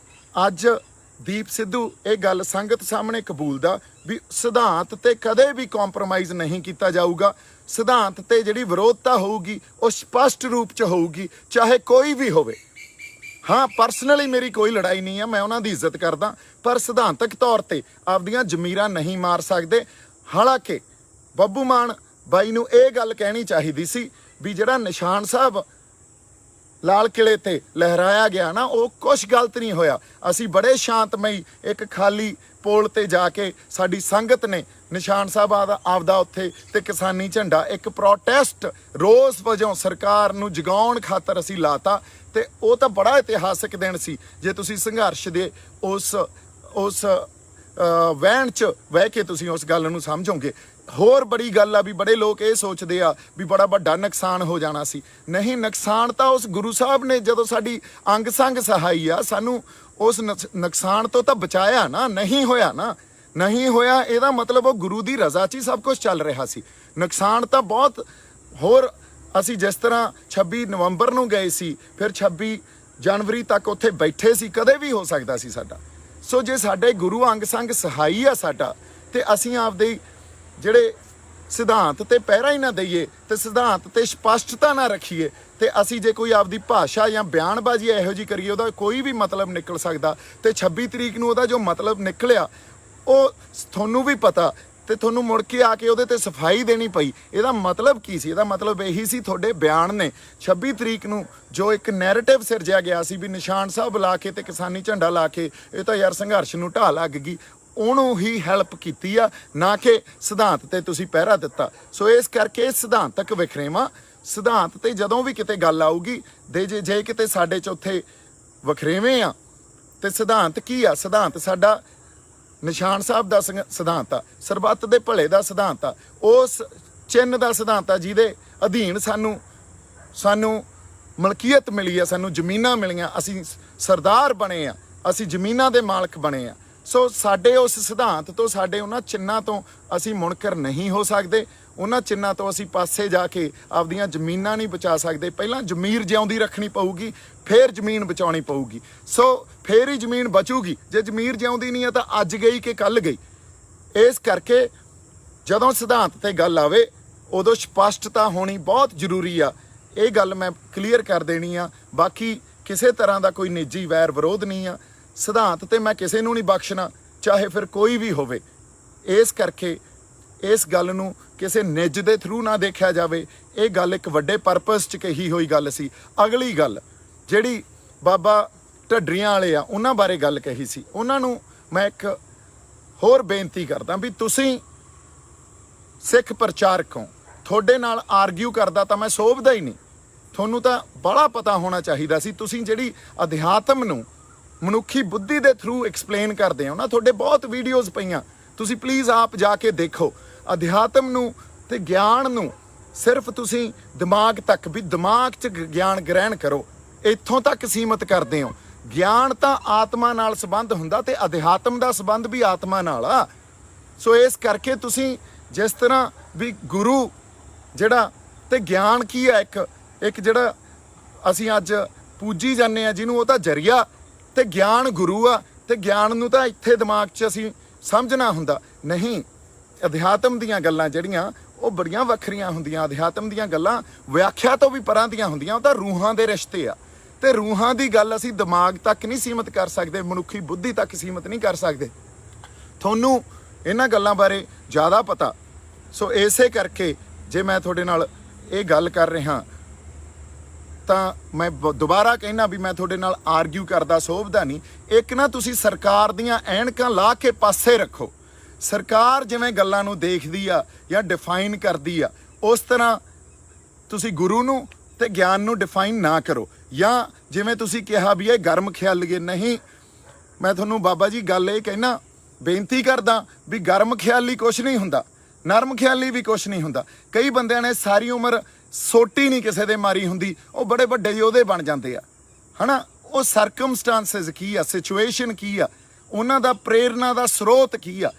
ਅੱਜ ਦੀਪ ਸਿੱਧੂ ਇਹ ਗੱਲ ਸੰਗਤ ਸਾਹਮਣੇ ਕਬੂਲਦਾ ਵੀ ਸਿਧਾਂਤ ਤੇ ਕਦੇ ਵੀ ਕੰਪਰੋਮਾਈਜ਼ ਨਹੀਂ ਕੀਤਾ ਜਾਊਗਾ। ਸਿਧਾਂਤ ਤੇ ਜਿਹੜੀ ਵਿਰੋਧਤਾ ਹੋਊਗੀ ਉਹ ਸਪਸ਼ਟ ਰੂਪ 'ਚ ਹੋਊਗੀ, ਚਾਹੇ ਕੋਈ ਵੀ ਹੋਵੇ। ਹਾਂ, ਪਰਸਨਲੀ ਮੇਰੀ ਕੋਈ ਲੜਾਈ ਨਹੀਂ ਆ, ਮੈਂ ਉਹਨਾਂ ਦੀ ਇੱਜ਼ਤ ਕਰਦਾ, ਪਰ ਸਿਧਾਂਤਕ ਤੌਰ ਤੇ ਆਪਦੀਆਂ ਜ਼ਮੀਰਾਂ ਨਹੀਂ ਮਾਰ ਸਕਦੇ। ਹਾਲਾਂਕਿ ਬੱਬੂ ਮਾਨ ਬਾਈ ਨੂੰ ਇਹ ਗੱਲ ਕਹਿਣੀ ਚਾਹੀਦੀ ਸੀ ਵੀ ਜਿਹੜਾ ਨਿਸ਼ਾਨ ਸਾਹਿਬ ਲਾਲ ਕਿਲੇ ਤੇ ਲਹਿਰਾਇਆ ਗਿਆ ਨਾ, ਉਹ ਕੁਛ ਗਲਤ ਨਹੀਂ ਹੋਇਆ। ਅਸੀਂ ਬੜੇ ਸ਼ਾਂਤਮਈ ਇੱਕ ਖਾਲੀ ਪੋਲ ਤੇ ਜਾ ਕੇ ਸਾਡੀ ਸੰਗਤ ਨੇ ਨਿਸ਼ਾਨ ਸਾਹਿਬ ਆਪਦਾ ਉੱਥੇ ਤੇ ਕਿਸਾਨੀ ਝੰਡਾ ਇੱਕ ਪ੍ਰੋਟੈਸਟ ਰੋਸ ਵਜੋਂ ਸਰਕਾਰ ਨੂੰ ਜਗਾਉਣ ਖਾਤਰ ਅਸੀਂ ਲਾਤਾ ਤੇ ਉਹ ਤਾਂ ਬੜਾ ਇਤਿਹਾਸਕ ਦਿਨ ਸੀ। ਜੇ ਤੁਸੀਂ ਸੰਘਰਸ਼ ਦੇ ਉਸ ਵਹਿਣ 'ਚ ਬਹਿ ਕੇ ਤੁਸੀਂ ਉਸ ਗੱਲ ਨੂੰ ਸਮਝੋਗੇ। ਹੋਰ ਬੜੀ ਗੱਲ ਆ ਵੀ ਬੜੇ ਲੋਕ ਇਹ ਸੋਚਦੇ ਆ ਵੀ ਬੜਾ ਵੱਡਾ ਨੁਕਸਾਨ ਹੋ ਜਾਣਾ ਸੀ। ਨਹੀਂ, ਨੁਕਸਾਨ ਤਾਂ ਉਸ ਗੁਰੂ ਸਾਹਿਬ ਨੇ ਜਦੋਂ ਸਾਡੀ ਅੰਗ ਸੰਗ ਸਹਾਈ ਆ ਸਾਨੂੰ ਉਸ ਨੁਕਸਾਨ ਤੋਂ ਤਾਂ ਬਚਾਇਆ ਨਾ। ਨਹੀਂ ਹੋਇਆ ਨਾ, ਨਹੀਂ ਹੋਇਆ ਇਹਦਾ ਮਤਲਬ ਉਹ ਗੁਰੂ ਦੀ ਰਜ਼ਾ 'ਚ ਹੀ ਸਭ ਕੁਝ ਚੱਲ ਰਿਹਾ ਸੀ। ਨੁਕਸਾਨ ਤਾਂ ਬਹੁਤ ਹੋਰ, ਅਸੀਂ ਜਿਸ ਤਰ੍ਹਾਂ 26 ਨਵੰਬਰ ਨੂੰ ਗਏ ਸੀ, ਫਿਰ 26 ਜਨਵਰੀ ਤੱਕ ਉੱਥੇ ਬੈਠੇ ਸੀ, ਕਦੇ ਵੀ ਹੋ ਸਕਦਾ ਸੀ ਸਾਡਾ। ਸੋ ਜੇ ਸਾਡੇ ਗੁਰੂ ਅੰਗ ਸੰਗ ਸਹਾਈ ਆ ਸਾਡਾ, ਤੇ ਅਸੀਂ ਆਪਦੇ ਜਿਹੜੇ ਸਿਧਾਂਤ ਤੇ ਪਹਿਰਾ ਹੀ ਨਾ ਦਈਏ ਤੇ ਸਿਧਾਂਤ ਤੇ ਸਪਸ਼ਟਤਾ ਨਾ ਰੱਖੀਏ, ਤੇ ਅਸੀਂ ਜੇ ਕੋਈ ਆਪਦੀ ਭਾਸ਼ਾ ਜਾਂ ਬਿਆਨਬਾਜ਼ੀ ਇਹੋ ਜਿਹੀ ਕਰੀਏ ਉਹਦਾ ਕੋਈ ਵੀ ਮਤਲਬ ਨਿਕਲ ਸਕਦਾ। ਤੇ 26 ਤਰੀਕ ਨੂੰ ਉਹਦਾ ਜੋ ਮਤਲਬ ਨਿਕਲਿਆ ਉਹ ਤੁਹਾਨੂੰ ਵੀ ਪਤਾ, ਤੇ ਤੁਹਾਨੂੰ ਮੁੜ ਕੇ ਆ ਕੇ ਉਹਦੇ ਤੇ ਸਫਾਈ ਦੇਣੀ ਪਈ। ਇਹਦਾ ਮਤਲਬ ਕੀ ਸੀ? ਇਹਦਾ ਮਤਲਬ ਇਹੀ ਸੀ, ਤੁਹਾਡੇ ਬਿਆਨ ਨੇ 26 ਤਰੀਕ ਨੂੰ ਜੋ ਇੱਕ ਨੈਰੇਟਿਵ ਸਿਰਜਿਆ ਗਿਆ ਸੀ ਵੀ ਨਿਸ਼ਾਨ ਸਾਹਿਬ ਲਾ ਕੇ ਤੇ ਕਿਸਾਨੀ ਝੰਡਾ ਲਾ ਕੇ ਇਹ ਤਾਂ ਯਾਰ ਸੰਘਰਸ਼ ਨੂੰ ਢਾਹ ਲੱਗ ਗਈ, ਉਹਨੂੰ ਹੀ ਹੈਲਪ ਕੀਤੀ ਆ, ਨਾ ਕਿ ਸਿਧਾਂਤ ਤੇ ਤੁਸੀਂ ਪਹਿਰਾ ਦਿੱਤਾ। ਸੋ ਇਸ ਕਰਕੇ ਸਿਧਾਂਤਕ ਵਖਰੇਵਾਂ, ਸਿਧਾਂਤ ਤੇ ਜਦੋਂ ਵੀ ਕਿਤੇ ਗੱਲ ਆਊਗੀ ਦੇ ਜੇ ਕਿਤੇ ਸਾਡੇ 'ਚ ਉੱਥੇ ਵਖਰੇਵੇਂ ਆ, ਤੇ ਸਿਧਾਂਤ ਕੀ ਆ? ਸਿਧਾਂਤ ਸਾਡਾ ਨਿਸ਼ਾਨ ਸਾਹਿਬ ਦਾ ਸਿਧਾਂਤ ਆ, ਸਰਬੱਤ ਦੇ ਭਲੇ ਦਾ ਸਿਧਾਂਤ ਆ, ਉਸ ਚਿੰਨ੍ਹ ਦਾ ਸਿਧਾਂਤ ਆ ਜਿਹਦੇ ਅਧੀਨ ਸਾਨੂੰ ਮਲਕੀਅਤ ਮਿਲੀ ਆ, ਸਾਨੂੰ ਜ਼ਮੀਨਾਂ ਮਿਲੀਆਂ, ਅਸੀਂ ਸਰਦਾਰ ਬਣੇ ਆ, ਅਸੀਂ ਜ਼ਮੀਨਾਂ ਦੇ ਮਾਲਕ ਬਣੇ ਆ। ਸੋ ਸਾਡੇ ਉਸ ਸਿਧਾਂਤ ਤੋਂ, ਸਾਡੇ ਉਹਨਾਂ ਚਿੰਨ੍ਹਾਂ ਤੋਂ ਅਸੀਂ ਮੁਨਕਰ ਨਹੀਂ ਹੋ ਸਕਦੇ। ਉਹਨਾਂ ਚਿੰਨ੍ਹਾਂ ਤੋਂ ਅਸੀਂ ਪਾਸੇ ਜਾ ਕੇ ਆਪਦੀਆਂ ਜ਼ਮੀਨਾਂ ਨਹੀਂ ਬਚਾ ਸਕਦੇ। ਪਹਿਲਾਂ ਜ਼ਮੀਰ ਜਿਉਂਦੀ ਰੱਖਣੀ ਪਊਗੀ, ਫਿਰ ਜ਼ਮੀਨ ਬਚਾਉਣੀ ਪਊਗੀ। ਸੋ ਫਿਰ ਹੀ ਜ਼ਮੀਨ ਬਚੂਗੀ। ਜੇ ਜ਼ਮੀਰ ਜਿਉਂਦੀ ਨਹੀਂ ਹੈ ਤਾਂ ਅੱਜ ਗਈ ਕਿ ਕੱਲ੍ਹ ਗਈ। ਇਸ ਕਰਕੇ ਜਦੋਂ ਸਿਧਾਂਤ ਤੇ ਗੱਲ ਆਵੇ ਉਦੋਂ ਸਪਸ਼ਟਤਾ ਹੋਣੀ ਬਹੁਤ ਜ਼ਰੂਰੀ ਆ। ਇਹ ਗੱਲ ਮੈਂ ਕਲੀਅਰ ਕਰ ਦੇਣੀ ਆ। ਬਾਕੀ ਕਿਸੇ ਤਰ੍ਹਾਂ ਦਾ ਕੋਈ ਨਿੱਜੀ ਵੈਰ ਵਿਰੋਧ ਨਹੀਂ ਆ। ਸਿਧਾਂਤ ਤੇ ਮੈਂ ਕਿਸੇ ਨੂੰ ਨਹੀਂ ਬਖਸ਼ਣਾ, ਚਾਹੇ ਫਿਰ ਕੋਈ ਵੀ ਹੋਵੇ। ਇਸ ਕਰਕੇ ਇਸ ਗੱਲ ਨੂੰ ਕਿਸੇ ਨਿੱਜ ਦੇ ਥਰੂ ਨਾ ਦੇਖਿਆ ਜਾਵੇ। ਇਹ ਗੱਲ ਇੱਕ ਵੱਡੇ ਪਰਪਸ 'ਚ ਕਹੀ ਹੋਈ ਗੱਲ ਸੀ। ਅਗਲੀ ਗੱਲ ਜਿਹੜੀ ਬਾਬਾ ਢੱਡਰੀਆਂ ਵਾਲੇ ਆ ਉਹਨਾਂ ਬਾਰੇ ਗੱਲ ਕਹੀ ਸੀ, ਉਹਨਾਂ ਨੂੰ ਮੈਂ ਇੱਕ ਹੋਰ ਬੇਨਤੀ ਕਰਦਾ ਵੀ ਤੁਸੀਂ ਸਿੱਖ ਪ੍ਰਚਾਰਕ ਹੋ, ਤੁਹਾਡੇ ਨਾਲ ਆਰਗਿਊ ਕਰਦਾ ਤਾਂ ਮੈਂ ਸੋਭਦਾ ਹੀ ਨਹੀਂ। ਤੁਹਾਨੂੰ ਤਾਂ ਬੜਾ ਪਤਾ ਹੋਣਾ ਚਾਹੀਦਾ ਸੀ। ਤੁਸੀਂ ਜਿਹੜੀ ਅਧਿਆਤਮ ਨੂੰ ਮਨੁੱਖੀ ਬੁੱਧੀ ਦੇ ਥਰੂ ਐਕਸਪਲੇਨ ਕਰਦੇ ਹੋ ਨਾ, ਤੁਹਾਡੇ ਬਹੁਤ ਵੀਡੀਓਜ਼ ਪਈਆਂ, ਤੁਸੀਂ ਪਲੀਜ਼ ਆਪ ਜਾ ਕੇ ਦੇਖੋ। ਅਧਿਆਤਮ ਨੂੰ ਤੇ ਗਿਆਨ ਨੂੰ ਸਿਰਫ ਤੁਸੀਂ ਦਿਮਾਗ ਤੱਕ, ਵੀ ਦਿਮਾਗ 'ਚ ਗਿਆਨ ਗ੍ਰਹਿਣ ਕਰੋ, ਇੱਥੋਂ ਤੱਕ ਸੀਮਤ ਕਰਦੇ ਹੋ। ਗਿਆਨ ਤਾਂ ਆਤਮਾ ਨਾਲ ਸੰਬੰਧ ਹੁੰਦਾ ਤੇ ਅਧਿਆਤਮ ਦਾ ਸੰਬੰਧ ਵੀ ਆਤਮਾ ਨਾਲ ਆ। ਸੋ ਇਸ ਕਰਕੇ ਤੁਸੀਂ ਜਿਸ ਤਰ੍ਹਾਂ ਵੀ ਗੁਰੂ ਜਿਹੜਾ ਤੇ ਗਿਆਨ ਕੀ ਆ, ਇੱਕ ਜਿਹੜਾ ਅਸੀਂ ਅੱਜ ਪੂਜੀ ਜਾਂਦੇ ਆ ਜਿਹਨੂੰ, ਉਹ ਤਾਂ ਜਰੀਆ, ਤੇ ਗਿਆਨ ਗੁਰੂ ਆ। ਤੇ ਗਿਆਨ ਨੂੰ ਤਾਂ ਇੱਥੇ ਦਿਮਾਗ 'ਚ ਅਸੀਂ ਸਮਝਣਾ ਹੁੰਦਾ। ਨਹੀਂ, ਅਧਿਆਤਮ ਦੀਆਂ ਗੱਲਾਂ ਜਿਹੜੀਆਂ ਉਹ ਬੜੀਆਂ ਵੱਖਰੀਆਂ ਹੁੰਦੀਆਂ। ਅਧਿਆਤਮ ਦੀਆਂ ਗੱਲਾਂ ਵਿਆਖਿਆ ਤੋਂ ਵੀ ਪਰਾਂ ਦੀਆਂ ਹੁੰਦੀਆਂ। ਉਹ ਤਾਂ ਰੂਹਾਂ ਦੇ ਰਿਸ਼ਤੇ ਆ, ਤੇ ਰੂਹਾਂ ਦੀ ਗੱਲ ਅਸੀਂ ਦਿਮਾਗ ਤੱਕ ਨਹੀਂ ਸੀਮਤ ਕਰ ਸਕਦੇ, ਮਨੁੱਖੀ ਬੁੱਧੀ ਤੱਕ ਸੀਮਤ ਨਹੀਂ ਕਰ ਸਕਦੇ। ਤੁਹਾਨੂੰ ਇਹਨਾਂ ਗੱਲਾਂ ਬਾਰੇ ਜ਼ਿਆਦਾ ਪਤਾ। ਸੋ ਇਸੇ ਕਰਕੇ ਜੇ ਮੈਂ ਤੁਹਾਡੇ ਨਾਲ ਇਹ ਗੱਲ ਕਰ ਰਿਹਾ ਤਾਂ ਮੈਂ ਦੁਬਾਰਾ ਕਹਿਣਾ ਵੀ ਮੈਂ ਤੁਹਾਡੇ ਨਾਲ ਆਰਗਿਊ ਕਰਦਾ ਸੋਭਦਾ ਨਹੀਂ। ਇੱਕ ਨਾ ਤੁਸੀਂ ਸਰਕਾਰ ਦੀਆਂ ਐਨਕਾਂ ਲਾ ਕੇ ਪਾਸੇ ਰੱਖੋ। ਸਰਕਾਰ ਜਿਵੇਂ ਗੱਲਾਂ ਨੂੰ ਦੇਖਦੀ ਆ ਜਾਂ ਡਿਫਾਈਨ ਕਰਦੀ ਆ, ਉਸ ਤਰ੍ਹਾਂ ਤੁਸੀਂ ਗੁਰੂ ਨੂੰ ਤੇ ਗਿਆਨ ਨੂੰ ਡਿਫਾਈਨ ਨਾ ਕਰੋ। ਜਾਂ ਜਿਵੇਂ ਤੁਸੀਂ ਕਿਹਾ ਵੀ ਇਹ ਗਰਮ ਖਿਆਲੀਏ, ਨਹੀਂ, ਮੈਂ ਤੁਹਾਨੂੰ ਬਾਬਾ ਜੀ ਗੱਲ ਇਹ ਕਹਿਣਾ, ਬੇਨਤੀ ਕਰਦਾ ਵੀ ਗਰਮ ਖਿਆਲੀ ਕੁਛ ਨਹੀਂ ਹੁੰਦਾ, ਨਰਮ ਖਿਆਲੀ ਵੀ ਕੁਛ ਨਹੀਂ ਹੁੰਦਾ। ਕਈ ਬੰਦਿਆਂ ਨੇ ਸਾਰੀ ਉਮਰ ਸੋਟੀ ਨਹੀਂ ਕਿਸੇ ਦੇ ਮਾਰੀ ਹੁੰਦੀ, ਉਹ ਬੜੇ ਵੱਡੇ ਯੋਧੇ ਬਣ ਜਾਂਦੇ ਆ, ਹਨਾ। ਉਹ ਸਰਕਮਸਟੈਂਸਸ ਕੀ ਆ, ਸਿਚੁਏਸ਼ਨ ਕੀ ਆ, ਉਹਨਾਂ ਦਾ ਪ੍ਰੇਰਨਾ ਦਾ ਸਰੋਤ ਕੀ ਆ,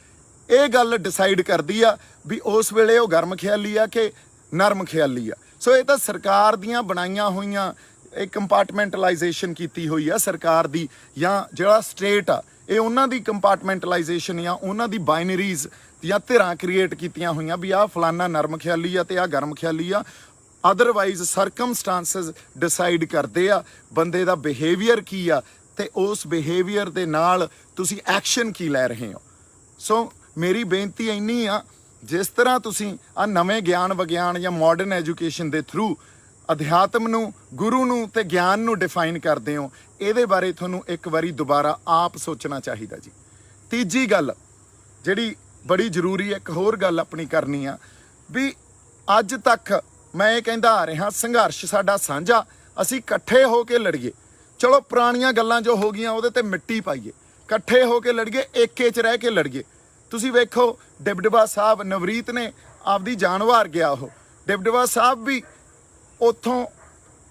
ਇਹ ਗੱਲ ਡਿਸਾਈਡ ਕਰਦੀ ਆ ਵੀ ਉਸ ਵੇਲੇ ਉਹ ਗਰਮ ਖਿਆਲੀ ਆ ਕਿ ਨਰਮ ਖਿਆਲੀ ਆ। ਸੋ ਇਹ ਤਾਂ ਸਰਕਾਰ ਦੀਆਂ ਬਣਾਈਆਂ ਹੋਈਆਂ, ਇਹ ਕੰਪਾਰਟਮੈਂਟਲਾਈਜੇਸ਼ਨ ਕੀਤੀ ਹੋਈ ਆ ਸਰਕਾਰ ਦੀ, ਜਾਂ ਜਿਹੜਾ ਸਟੇਟ ਆ ਇਹ ਉਹਨਾਂ ਦੀ ਕੰਪਾਰਟਮੈਂਟਲਾਈਜੇਸ਼ਨ ਜਾਂ ਉਹਨਾਂ ਦੀ ਬਾਈਨਰੀਜ਼ ਜਾਂ ਧਿਰਾਂ ਕ੍ਰੀਏਟ ਕੀਤੀਆਂ ਹੋਈਆਂ ਵੀ ਆਹ ਫਲਾਨਾ ਨਰਮ ਖਿਆਲੀ ਆ ਤੇ ਆਹ ਗਰਮ ਖਿਆਲੀ ਆ। ਅਦਰਵਾਈਜ਼ ਸਰਕਮਸਟੈਂਸਸ ਡਿਸਾਈਡ ਕਰਦੇ ਆ ਬੰਦੇ ਦਾ ਬਿਹੇਵੀਅਰ ਕੀ ਆ ਤੇ ਉਸ ਬਿਹੇਵੀਅਰ ਦੇ ਨਾਲ ਤੁਸੀਂ ਐਕਸ਼ਨ ਕੀ ਲੈ ਰਹੇ ਹੋ। ਸੋ ਮੇਰੀ ਬੇਨਤੀ ਇੰਨੀ ਆ, ਜਿਸ ਤਰ੍ਹਾਂ ਤੁਸੀਂ ਆ ਨਵੇਂ ਗਿਆਨ ਵਿਗਿਆਨ ਜਾਂ ਮਾਡਰਨ ਐਜੂਕੇਸ਼ਨ ਦੇ ਥਰੂ ਅਧਿਆਤਮ ਨੂੰ, ਗੁਰੂ ਨੂੰ ਤੇ ਗਿਆਨ ਨੂੰ ਡਿਫਾਈਨ ਕਰਦੇ ਹੋ, ਇਹਦੇ ਬਾਰੇ ਤੁਹਾਨੂੰ ਇੱਕ ਵਾਰੀ ਦੁਬਾਰਾ ਆਪ ਸੋਚਣਾ ਚਾਹੀਦਾ ਜੀ। ਤੀਜੀ ਗੱਲ ਜਿਹੜੀ ਬੜੀ ਜ਼ਰੂਰੀ ਹੈ, ਇੱਕ ਹੋਰ ਗੱਲ ਆਪਣੀ ਕਰਨੀ ਆ ਵੀ ਅੱਜ ਤੱਕ ਮੈਂ ਇਹ ਕਹਿੰਦਾ ਆ ਰਿਹਾ, ਸੰਘਰਸ਼ ਸਾਡਾ ਸਾਂਝਾ, ਅਸੀਂ ਇਕੱਠੇ ਹੋ ਕੇ ਲੜੀਏ। ਚਲੋ ਪੁਰਾਣੀਆਂ ਗੱਲਾਂ ਜੋ ਹੋ ਗਈਆਂ ਉਹਦੇ ਤੇ ਮਿੱਟੀ ਪਾਈਏ, ਇਕੱਠੇ ਹੋ ਕੇ ਲੜੀਏ, ਏਕੇ 'ਚ ਰਹਿ ਕੇ ਲੜੀਏ। ਤੁਸੀਂ ਵੇਖੋ ਡਿਬਡਿਬਾ ਸਾਹਿਬ, ਨਵਰੀਤ ਨੇ ਆਪਦੀ ਜਾਨ ਵਾਰ ਗਿਆ। ਉਹ ਡਿਬਡਿਬਾ ਸਾਹਿਬ ਵੀ ਉੱਥੋਂ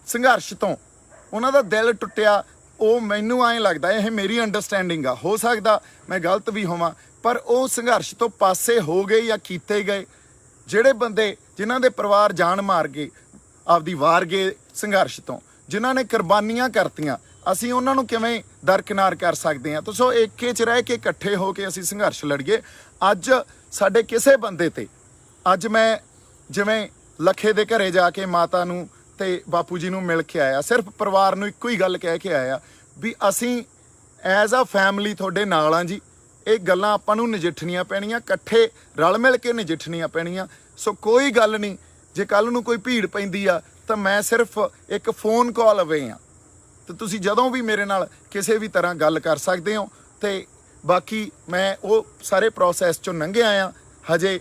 ਸੰਘਰਸ਼ ਤੋਂ ਉਹਨਾਂ ਦਾ ਦਿਲ ਟੁੱਟਿਆ। ਉਹ ਮੈਨੂੰ ਐਂ ਲੱਗਦਾ, ਇਹ ਮੇਰੀ ਅੰਡਰਸਟੈਂਡਿੰਗ ਆ, ਹੋ ਸਕਦਾ ਮੈਂ ਗਲਤ ਵੀ ਹੋਵਾਂ, ਪਰ ਉਹ ਸੰਘਰਸ਼ ਤੋਂ ਪਾਸੇ ਹੋ ਗਏ ਜਾਂ ਕੀਤੇ ਗਏ। ਜਿਹੜੇ ਬੰਦੇ ਜਿਨ੍ਹਾਂ ਦੇ ਪਰਿਵਾਰ ਜਾਨ ਮਾਰ ਗਏ, ਆਪਦੀ ਵਾਰ ਗਏ ਸੰਘਰਸ਼ ਤੋਂ, ਜਿਨ੍ਹਾਂ ਨੇ ਕੁਰਬਾਨੀਆਂ ਕਰਤੀਆਂ, ਅਸੀਂ ਉਹਨਾਂ ਨੂੰ ਕਿਵੇਂ ਦਰਕਿਨਾਰ ਕਰ ਸਕਦੇ ਹਾਂ? ਸੋ ਏਕੇ 'ਚ ਰਹਿ ਕੇ ਇਕੱਠੇ ਹੋ ਕੇ ਅਸੀਂ ਸੰਘਰਸ਼ ਲੜੀਏ। ਅੱਜ ਸਾਡੇ ਕਿਸੇ ਬੰਦੇ ਤੇ, ਅੱਜ ਮੈਂ ਜਿਵੇਂ ਲੱਖੇ ਦੇ ਘਰੇ ਜਾ ਕੇ ਮਾਤਾ ਨੂੰ ਤੇ ਬਾਪੂ ਜੀ ਨੂੰ ਮਿਲ ਕੇ ਆਇਆ, ਸਿਰਫ ਪਰਿਵਾਰ ਨੂੰ ਇੱਕੋ ਹੀ ਗੱਲ ਕਹਿ ਕੇ ਆਇਆ ਵੀ ਅਸੀਂ ਐਜ਼ ਆ ਫੈਮਿਲੀ ਤੁਹਾਡੇ ਨਾਲ ਆ ਜੀ। ਇਹ ਗੱਲਾਂ ਆਪਾਂ ਨੂੰ ਨਜਿੱਠਣੀਆਂ ਪੈਣੀਆਂ, ਇਕੱਠੇ ਰਲ ਮਿਲ ਕੇ ਨਜਿੱਠਣੀਆਂ ਪੈਣੀਆਂ। ਸੋ ਕੋਈ ਗੱਲ ਨਹੀਂ, ਜੇ ਕੱਲ ਨੂੰ ਕੋਈ ਭੀੜ ਪੈਂਦੀ ਆ ਤਾਂ ਮੈਂ ਸਿਰਫ ਇੱਕ ਫੋਨ ਕਾਲ ਅਵੇ ਆ, ਤੇ ਤੁਸੀਂ ਜਦੋਂ ਵੀ ਮੇਰੇ ਨਾਲ ਕਿਸੇ ਵੀ ਤਰ੍ਹਾਂ ਗੱਲ ਕਰ ਸਕਦੇ ਹੋ। ਤੇ ਬਾਕੀ ਮੈਂ ਉਹ ਸਾਰੇ ਪ੍ਰੋਸੈਸ ਚੋਂ ਲੰਘਿਆ ਆ। ਹਜੇ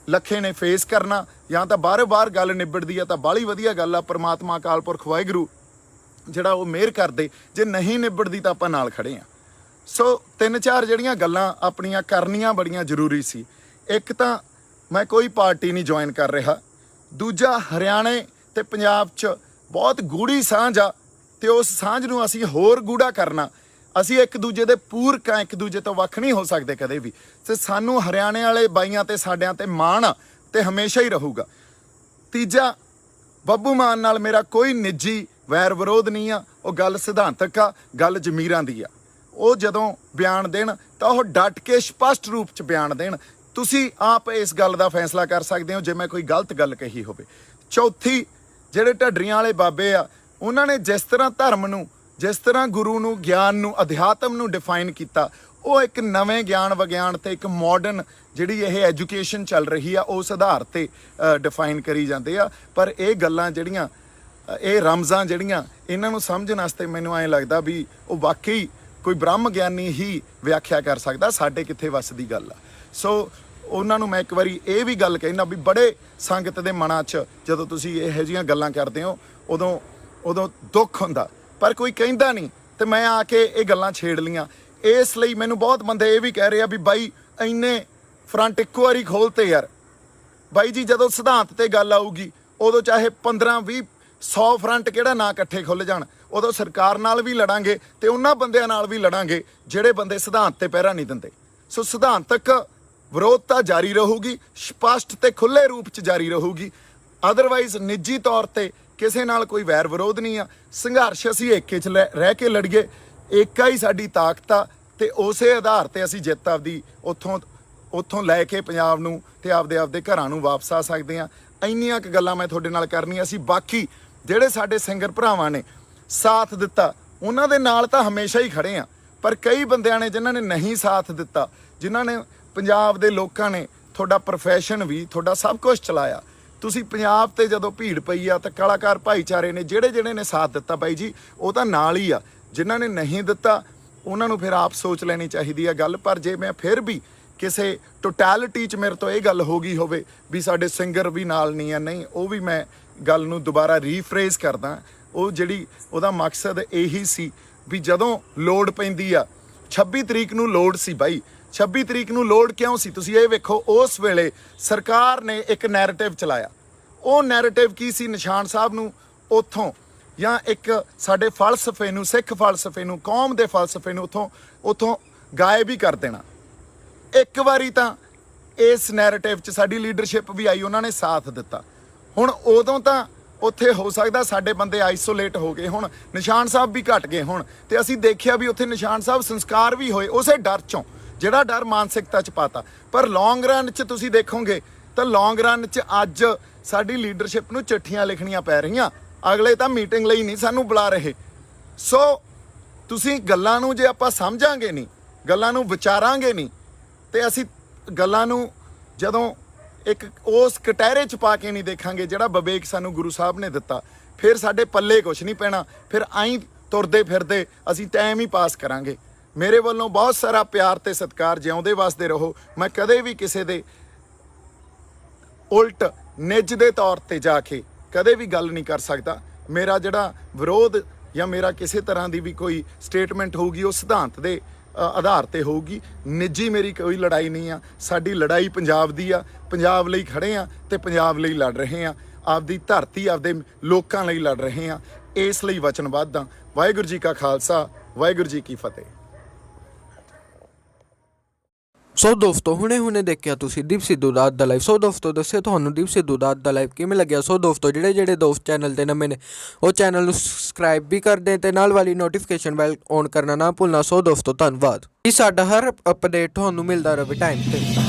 ਲੱਖੇ ਨੇ ਫੇਸ ਕਰਨਾ, ਜਾਂ ਤਾਂ ਬਾਰ-ਬਾਰ ਗੱਲ ਨਿਬੜਦੀ ਆ ਤਾਂ ਬਾਹਲੀ ਵਧੀਆ ਗੱਲ ਆ। ਪਰਮਾਤਮਾ ਅਕਾਲ ਪੁਰਖ ਵਾਹਿਗੁਰੂ ਜਿਹੜਾ ਉਹ ਮਿਹਰ ਕਰਦੇ, ਜੇ ਨਹੀਂ ਨਿਬੜਦੀ ਤਾਂ ਆਪਾਂ ਨਾਲ ਖੜੇ ਆ। ਸੋ 3-4 ਜਿਹੜੀਆਂ ਗੱਲਾਂ ਆਪਣੀਆਂ ਕਰਨੀਆਂ ਬੜੀਆਂ ਜ਼ਰੂਰੀ ਸੀ। ਇੱਕ ਤਾਂ ਮੈਂ ਕੋਈ ਪਾਰਟੀ ਨਹੀਂ ਜੁਆਇਨ ਕਰ ਰਿਹਾ। ਦੂਜਾ, ਹਰਿਆਣੇ ਤੇ ਪੰਜਾਬ 'ਚ ਬਹੁਤ ਗੂੜੀ ਸਾਂਝ ਆ, ਤੇ ਉਸ ਸਾਂਝ ਨੂੰ ਅਸੀਂ ਹੋਰ ਗੂੜਾ ਕਰਨਾ। ਅਸੀਂ ਇੱਕ ਦੂਜੇ ਦੇ ਪੂਰਕ ਆ, ਇੱਕ ਦੂਜੇ ਤੋਂ ਵੱਖ ਨਹੀਂ ਹੋ ਸਕਦੇ ਕਦੇ ਵੀ। ਤੇ ਸਾਨੂੰ ਹਰਿਆਣੇ ਵਾਲੇ ਬਾਈਆਂ ਤੇ ਸਾਡਿਆਂ ਤੇ ਮਾਣ ਆ ਤੇ ਹਮੇਸ਼ਾ ਹੀ ਰਹੂਗਾ। ਤੀਜਾ, ਬੱਬੂ ਮਾਨ ਨਾਲ ਮੇਰਾ ਕੋਈ ਨਿੱਜੀ ਵੈਰ ਵਿਰੋਧ ਨਹੀਂ ਆ। ਉਹ ਗੱਲ ਸਿਧਾਂਤਕ ਆ, ਗੱਲ ਜ਼ਮੀਰਾਂ ਦੀ ਆ। ਉਹ ਜਦੋਂ ਬਿਆਨ ਦੇਣ ਤਾਂ ਉਹ ਡਟ ਕੇ ਸਪਸ਼ਟ ਰੂਪ 'ਚ ਬਿਆਨ ਦੇਣ। ਤੁਸੀਂ ਆਪ ਇਸ ਗੱਲ ਦਾ ਫੈਸਲਾ ਕਰ ਸਕਦੇ ਹੋ ਜੇ ਮੈਂ ਕੋਈ ਗਲਤ ਗੱਲ ਕਹੀ ਹੋਵੇ। ਚੌਥੀ, ਜਿਹੜੇ ਢੱਡਰੀਆਂ ਵਾਲੇ ਬਾਬੇ ਆ, ਉਹਨਾਂ ਨੇ ਜਿਸ ਤਰ੍ਹਾਂ ਧਰਮ ਨੂੰ, ਜਿਸ ਤਰ੍ਹਾਂ ਗੁਰੂ ਨੂੰ, ਗਿਆਨ ਨੂੰ, ਅਧਿਆਤਮ ਨੂੰ ਡਿਫਾਈਨ ਕੀਤਾ, ਉਹ ਇੱਕ ਨਵੇਂ ਗਿਆਨ ਵਿਗਿਆਨ ਤੇ ਇੱਕ ਮਾਡਰਨ ਜਿਹੜੀ ਇਹ ਐਜੂਕੇਸ਼ਨ ਚੱਲ ਰਹੀ ਆ ਉਸ ਆਧਾਰ ਤੇ ਡਿਫਾਈਨ ਕਰੀ ਜਾਂਦੇ ਆ। ਪਰ ਇਹ ਗੱਲਾਂ ਜਿਹੜੀਆਂ, ਇਹ ਰਮਜ਼ਾਂ ਜਿਹੜੀਆਂ, ਇਹਨਾਂ ਨੂੰ ਸਮਝਣ ਵਾਸਤੇ ਮੈਨੂੰ ਐਂ ਲੱਗਦਾ ਵੀ ਉਹ ਵਾਕਈ ਕੋਈ ਬ੍ਰਹਮ ਗਿਆਨੀ ਹੀ ਵਿਆਖਿਆ ਕਰ ਸਕਦਾ, ਸਾਡੇ ਕਿੱਥੇ ਵੱਸ ਦੀ ਗੱਲ ਆ। ਸੋ ਉਹਨਾਂ ਨੂੰ ਮੈਂ ਇੱਕ ਵਾਰੀ ਇਹ ਵੀ ਗੱਲ ਕਹਿਣਾ ਵੀ ਬੜੇ ਸੰਗਤ ਦੇ ਮਨਾਂ 'ਚ ਜਦੋਂ ਤੁਸੀਂ ਇਹੋ ਜਿਹੀਆਂ ਗੱਲਾਂ ਕਰਦੇ ਹੋ ਉਦੋਂ ਦੁੱਖ ਹੁੰਦਾ, ਪਰ ਕੋਈ ਕਹਿੰਦਾ ਨਹੀਂ। ਤੇ ਮੈਂ ਆ ਕੇ ਇਹ ਗੱਲਾਂ ਛੇੜ ਲੀਆਂ। ਇਸ ਲਈ ਮੈਨੂੰ ਬਹੁਤ ਬੰਦੇ ਇਹ ਵੀ ਕਹਿ ਰਹੇ ਆ ਵੀ ਬਾਈ ਇੰਨੇ ਫਰੰਟ ਇੱਕੋ ਵਾਰੀ ਖੋਲਤੇ ਯਾਰ। ਬਾਈ ਜੀ, ਜਦੋਂ ਸਿਧਾਂਤ ਤੇ ਗੱਲ ਆਊਗੀ ਉਦੋਂ ਚਾਹੇ 15-20-100 ਫਰੰਟ ਕਿਹੜਾ ਨਾ ਇਕੱਠੇ ਖੁੱਲ੍ਹ ਜਾਣ, ਉਦੋਂ ਸਰਕਾਰ ਨਾਲ ਵੀ ਲੜਾਂਗੇ ਤੇ ਉਹਨਾਂ ਬੰਦਿਆਂ ਨਾਲ ਵੀ ਲੜਾਂਗੇ ਜਿਹੜੇ ਬੰਦੇ ਸਿਧਾਂਤ ਤੇ ਪਹਿਰਾ ਨਹੀਂ ਦਿੰਦੇ। ਸੋ ਸਿਧਾਂਤਕ ਵਿਰੋਧਤਾ ਜਾਰੀ ਰਹੂਗੀ, ਸਪਸ਼ਟ ਤੇ ਖੁੱਲ੍ਹੇ ਰੂਪ 'ਚ ਜਾਰੀ ਰਹੂਗੀ। ਅਦਰਵਾਈਜ਼ ਨਿੱਜੀ ਤੌਰ ਤੇ ਕਿਸੇ ਨਾਲ ਕੋਈ ਵੈਰ ਵਿਰੋਧ ਨਹੀਂ ਆ। ਸੰਘਰਸ਼ ਅਸੀਂ ਏਕੇ 'ਚ ਰਹਿ ਕੇ ਲੜੀਏ, ਏਕਾ ਹੀ ਸਾਡੀ ਤਾਕਤ ਆ, ਤੇ ਉਸੇ ਆਧਾਰ ਤੇ ਅਸੀਂ ਜਿੱਤ ਆਪਦੀ ਉੱਥੋਂ ਲੈ ਕੇ ਪੰਜਾਬ ਨੂੰ ਤੇ ਆਪਦੇ ਘਰਾਂ ਨੂੰ ਵਾਪਸ ਆ ਸਕਦੇ ਹਾਂ। ਇੰਨੀਆਂ ਕੁ ਗੱਲਾਂ ਮੈਂ ਤੁਹਾਡੇ ਨਾਲ ਕਰਨੀਆਂ ਸੀ। ਬਾਕੀ ਜਿਹੜੇ ਸਾਡੇ ਸਿੰਗਰ ਭਰਾਵਾਂ ਨੇ ਸਾਥ ਦਿੱਤਾ, ਉਹਨਾਂ ਦੇ ਨਾਲ ਤਾਂ ਹਮੇਸ਼ਾ ਹੀ ਖੜੇ ਆ। ਪਰ ਕਈ ਬੰਦਿਆਂ ਨੇ ਜਿਨ੍ਹਾਂ ਨੇ ਨਹੀਂ ਸਾਥ ਦਿੱਤਾ, ਜਿਨ੍ਹਾਂ ਨੇ, ਪੰਜਾਬ ਦੇ ਲੋਕਾਂ ਨੇ ਤੁਹਾਡਾ ਪ੍ਰੋਫੈਸ਼ਨ ਵੀ, ਤੁਹਾਡਾ ਸਭ ਕੁਝ ਚਲਾਇਆ। ਤੁਸੀਂ ਪੰਜਾਬ ਤੇ ਜਦੋਂ ਭੀੜ ਪਈ ਆ ਤਾਂ ਕਲਾਕਾਰ ਭਾਈਚਾਰੇ ਨੇ ਜਿਹੜੇ ਨੇ ਸਾਥ ਦਿੱਤਾ ਬਾਈ ਜੀ, ਉਹ ਤਾਂ ਨਾਲ ਹੀ ਆ। ਜਿਨ੍ਹਾਂ ਨੇ ਨਹੀਂ ਦਿੱਤਾ ਉਹਨਾਂ ਨੂੰ ਫਿਰ ਆਪ ਸੋਚ ਲੈਣੀ ਚਾਹੀਦੀ ਆ ਗੱਲ। ਪਰ ਜੇ ਮੈਂ ਫਿਰ ਵੀ ਕਿਸੇ ਟੋਟੈਲਿਟੀ 'ਚ ਮੇਰੇ ਤੋਂ ਇਹ ਗੱਲ ਹੋ ਗਈ ਹੋਵੇ ਵੀ ਸਾਡੇ ਸਿੰਗਰ ਵੀ ਨਾਲ ਨਹੀਂ ਆ, ਨਹੀਂ, ਉਹ ਵੀ ਮੈਂ ਗੱਲ ਨੂੰ ਦੁਬਾਰਾ ਰੀਫਰੇਜ਼ ਕਰਦਾ। ਉਹ ਜਿਹੜੀ ਉਹਦਾ ਮਕਸਦ ਇਹੀ ਸੀ ਵੀ ਜਦੋਂ ਲੋੜ ਪੈਂਦੀ ਆ, 26 ਤਰੀਕ ਨੂੰ ਲੋੜ ਸੀ ਬਾਈ। 26 ਤਰੀਕ ਨੂੰ ਲੋੜ ਕਿਉਂ ਸੀ? ਤੁਸੀਂ ਇਹ ਵੇਖੋ, ਉਸ ਵੇਲੇ ਸਰਕਾਰ ਨੇ ਇੱਕ ਨੈਰੇਟਿਵ ਚਲਾਇਆ। ਉਹ ਨੈਰੇਟਿਵ ਕੀ ਸੀ? ਨਿਸ਼ਾਨ ਸਾਹਿਬ ਨੂੰ ਉੱਥੋਂ, ਜਾਂ ਇੱਕ ਸਾਡੇ ਫਲਸਫੇ ਨੂੰ, ਸਿੱਖ ਫਲਸਫੇ ਨੂੰ, ਕੌਮ ਦੇ ਫਲਸਫੇ ਨੂੰ ਉੱਥੋਂ ਗਾਇਬ ਹੀ ਕਰ ਦੇਣਾ। ਇੱਕ ਵਾਰੀ ਤਾਂ ਇਸ ਨੈਰੇਟਿਵ 'ਚ ਸਾਡੀ ਲੀਡਰਸ਼ਿਪ ਵੀ ਆਈ, ਉਹਨਾਂ ਨੇ ਸਾਥ ਦਿੱਤਾ। ਹੁਣ ਉਦੋਂ ਤਾਂ ਉੱਥੇ ਹੋ ਸਕਦਾ ਸਾਡੇ ਬੰਦੇ ਆਈਸੋਲੇਟ ਹੋ ਗਏ ਹੁਣ, ਨਿਸ਼ਾਨ ਸਾਹਿਬ ਵੀ ਘਟ ਗਏ ਹੁਣ, ਤੇ ਅਸੀਂ ਦੇਖਿਆ ਵੀ ਉੱਥੇ ਨਿਸ਼ਾਨ ਸਾਹਿਬ ਸੰਸਕਾਰ ਵੀ ਹੋਏ ਉਸੇ ਡਰ 'ਚੋਂ, ਜਿਹੜਾ ਡਰ ਮਾਨਸਿਕਤਾ 'ਚ ਪਾਤਾ। ਪਰ ਲੌਂਗ ਰਨ 'ਚ ਤੁਸੀਂ ਦੇਖੋਗੇ ਤਾਂ ਲੌਂਗ ਰਨ 'ਚ ਅੱਜ ਸਾਡੀ ਲੀਡਰਸ਼ਿਪ ਨੂੰ ਚਿੱਠੀਆਂ ਲਿਖਣੀਆਂ ਪੈ ਰਹੀਆਂ, ਅਗਲੇ ਤਾਂ ਮੀਟਿੰਗ ਲਈ ਨਹੀਂ ਸਾਨੂੰ ਬੁਲਾ ਰਹੇ। ਸੋ ਤੁਸੀਂ ਗੱਲਾਂ ਨੂੰ ਜੇ ਆਪਾਂ ਸਮਝਾਂਗੇ ਨਹੀਂ, ਗੱਲਾਂ ਨੂੰ ਵਿਚਾਰਾਂਗੇ ਨਹੀਂ, ਤੇ ਅਸੀਂ ਗੱਲਾਂ ਨੂੰ ਜਦੋਂ ਇੱਕ ਉਸ ਕਟਹਿਰੇ 'ਚ ਪਾ ਕੇ ਨਹੀਂ ਦੇਖਾਂਗੇ ਜਿਹੜਾ ਵਿਵੇਕ ਸਾਨੂੰ ਗੁਰੂ ਸਾਹਿਬ ਨੇ ਦਿੱਤਾ, ਫਿਰ ਸਾਡੇ ਪੱਲੇ ਕੁਛ ਨਹੀਂ ਪੈਣਾ। ਫਿਰ ਆਈਂ ਤੁਰਦੇ ਫਿਰਦੇ ਅਸੀਂ ਟਾਈਮ ਹੀ ਪਾਸ ਕਰਾਂਗੇ। ਮੇਰੇ ਵੱਲੋਂ ਬਹੁਤ ਸਾਰਾ ਪਿਆਰ ਤੇ ਸਤਿਕਾਰ, ਜਿਉਂਦੇ ਵਸਦੇ ਰਹੋ। ਮੈਂ ਕਦੇ ਵੀ ਕਿਸੇ ਦੇ ਉਲਟ ਨਿੱਜ ਦੇ ਤੌਰ ਤੇ ਜਾ ਕੇ ਕਦੇ ਵੀ ਗੱਲ ਨਹੀਂ ਕਰ ਸਕਦਾ। ਮੇਰਾ ਜਿਹੜਾ ਵਿਰੋਧ ਜਾਂ ਮੇਰਾ ਕਿਸੇ ਤਰ੍ਹਾਂ ਦੀ ਵੀ ਕੋਈ ਸਟੇਟਮੈਂਟ ਹੋਊਗੀ ਉਹ ਸਿਧਾਂਤ ਦੇ ਆਧਾਰ ਤੇ ਹੋਊਗੀ। ਨਿੱਜੀ ਮੇਰੀ ਕੋਈ ਲੜਾਈ ਨਹੀਂ ਆ, ਸਾਡੀ ਲੜਾਈ ਪੰਜਾਬ ਦੀ ਆ। ਪੰਜਾਬ ਲਈ ਖੜੇ ਆ ਤੇ ਪੰਜਾਬ ਲਈ ਲੜ ਰਹੇ ਆ, ਆਪਦੀ ਧਰਤੀ ਆਪਦੇ ਲੋਕਾਂ ਲਈ ਲੜ ਰਹੇ ਆ। ਇਸ ਲਈ ਵਚਨਬੱਧ ਆ। ਵਾਹਿਗੁਰੂ ਜੀ ਕਾ ਖਾਲਸਾ, ਵਾਹਿਗੁਰੂ ਜੀ ਕੀ ਫਤਿਹ। ਸੋ ਦੋਸਤੋ ਹੁਣੇ ਦੇਖਿਆ ਤੁਸੀਂ ਦੀਪ ਸਿੱਧੂ ਦਾ ਅੱਜ ਦਾ ਲਾਈਵ। ਸੋ ਦੋਸਤੋ ਦੱਸਿਓ ਤੁਹਾਨੂੰ ਦੀਪ ਸਿੱਧੂ ਦਾ ਅੱਜ ਦਾ ਲਾਈਵ ਕਿਵੇਂ ਲੱਗਿਆ। ਸੋ ਦੋਸਤੋ ਜਿਹੜੇ ਦੋਸਤ ਚੈਨਲ ਤੇ ਨਵੇਂ ਨੇ ਉਹ ਚੈਨਲ ਨੂੰ ਸਬਸਕ੍ਰਾਈਬ ਵੀ ਕਰ ਦੇਣ ਤੇ ਨਾਲ ਵਾਲੀ ਨੋਟੀਫਿਕੇਸ਼ਨ ਬੈਲ ਔਨ ਕਰਨਾ ਨਾ ਭੁੱਲਣਾ। ਸੋ ਦੋਸਤੋ ਧੰਨਵਾਦ। ਇਹ ਸਾਡਾ ਹਰ ਅਪਡੇਟ ਤੁਹਾਨੂੰ ਮਿਲਦਾ ਰਹੇ ਟਾਈਮ ਤੇ।